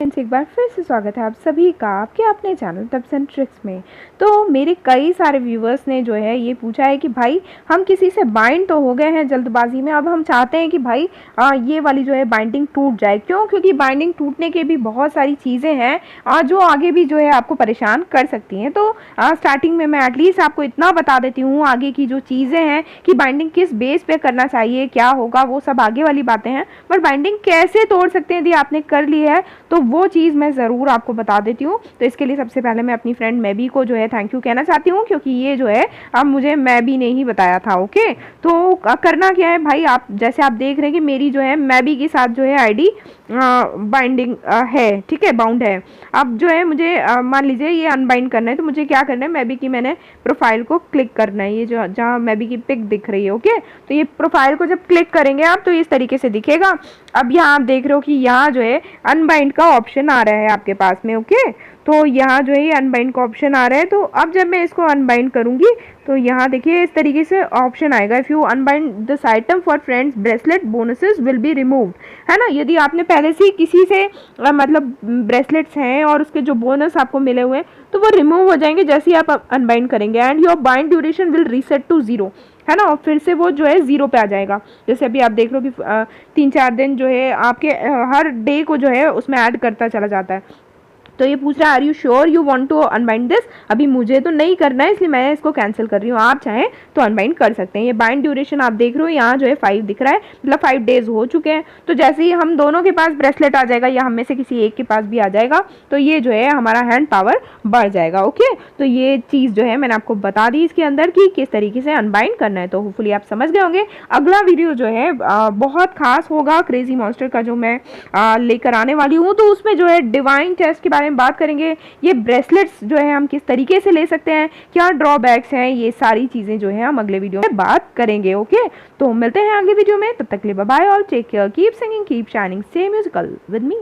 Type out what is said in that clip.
Friends, एक बार फिर से स्वागत है आप सभी का आपके अपने चैनल टिप्स एंड ट्रिक्स में। तो मेरे कई सारे व्यूवर्स ने जो है ये पूछा है कि भाई हम किसी से बाइंड तो हो गए हैं जल्दबाजी में, अब हम चाहते हैं कि भाई ये वाली जो है बाइंडिंग टूट जाए। क्यों? क्योंकि बाइंडिंग टूटने के भी बहुत सारी चीज़ें हैं जो आगे भी जो है आपको परेशान कर सकती हैं। तो स्टार्टिंग में मैं एटलीस्ट आपको इतना बता देती हूँ, आगे की जो चीज़ें हैं कि बाइंडिंग किस बेस पे करना चाहिए, क्या होगा, वो सब आगे वाली बातें हैं। बट बाइंडिंग कैसे तोड़ सकते हैं यदि आपने कर ली है तो वो चीज़ मैं ज़रूर आपको बता देती हूँ। तो इसके लिए सबसे पहले मैं अपनी फ्रेंड मैबी को जो है थैंक यू कहना चाहती हूँ, क्योंकि ये जो है अब मुझे मैबी ने ही बताया था। ओके, तो करना क्या है भाई, आप जैसे आप देख रहे हैं कि मेरी जो है मैबी के साथ जो है आईडी बाइंडिंग है, ठीक है, बाउंड है। अब जो है मुझे मान लीजिए ये अनबाइंड करना है, तो मुझे क्या करना है, मैबी की मैंने प्रोफाइल को क्लिक करना है, ये जो जहाँ मैबी की पिक दिख रही है। ओके, तो ये प्रोफाइल को जब क्लिक करेंगे आप तो इस तरीके से दिखेगा। अब यहाँ आप देख रहे हो कि यहाँ जो है अनबाइंड का ऑप्शन आ रहा है आपके पास में। ओके, तो यहाँ जो है ये अनबाइंड का ऑप्शन आ रहा है। तो अब जब मैं इसको अनबाइंड करूँगी तो यहाँ देखिए इस तरीके से ऑप्शन आएगा, if you unbind this item for friends bracelet bonuses will be removed, है ना। यदि आपने पहले से किसी से मतलब ब्रेसलेट्स हैं और उसके जो बोनस आपको मिले हुए हैं तो वो रिमूव हो जाएंगे जैसे ही आप अनबाइंड करेंगे। And your bind duration will reset to 0, है ना, और फिर से वो जो है 0 पे आ जाएगा। जैसे अभी आप देख लो कि 3-4 दिन जो है आपके हर डे को जो है उसमें ऐड करता चला जाता है। तो ये पूछ रहा है are you sure you want to unbind this. अभी मुझे तो नहीं करना है इसलिए मैं इसको कैंसिल कर रही हूँ, आप चाहें तो अनबाइंड कर सकते हैं। ये बाइंड ड्यूरेशन आप देख रहे हो यहाँ जो है 5 दिख रहा है, मतलब 5 डेज हो चुके हैं। तो जैसे ही हम दोनों के पास ब्रेसलेट आ जाएगा या हम में से किसी एक के पास भी आ जाएगा तो ये जो है हमारा हैंड पावर बढ़ जाएगा। ओके, तो ये चीज़ जो है मैंने आपको बता दी इसके अंदर कि किस तरीके से अनबाइंड करना है। तो होपफुली आप समझ गए होंगे। अगला वीडियो जो है बहुत खास होगा, क्रेजी मॉन्स्टर का जो मैं लेकर आने वाली हूँ, तो उसमें जो है डिवाइन टेस्ट के बारे में बात करेंगे। ये ब्रेसलेट्स जो है हम किस तरीके से ले सकते हैं, क्या ड्रॉबैक्स हैं, ये सारी चीज़ें जो है हम अगले वीडियो में बात करेंगे। ओके, तो मिलते हैं अगले वीडियो में, तब तक के लिए bye bye all, take care, keep singing, keep shining, stay musical with me.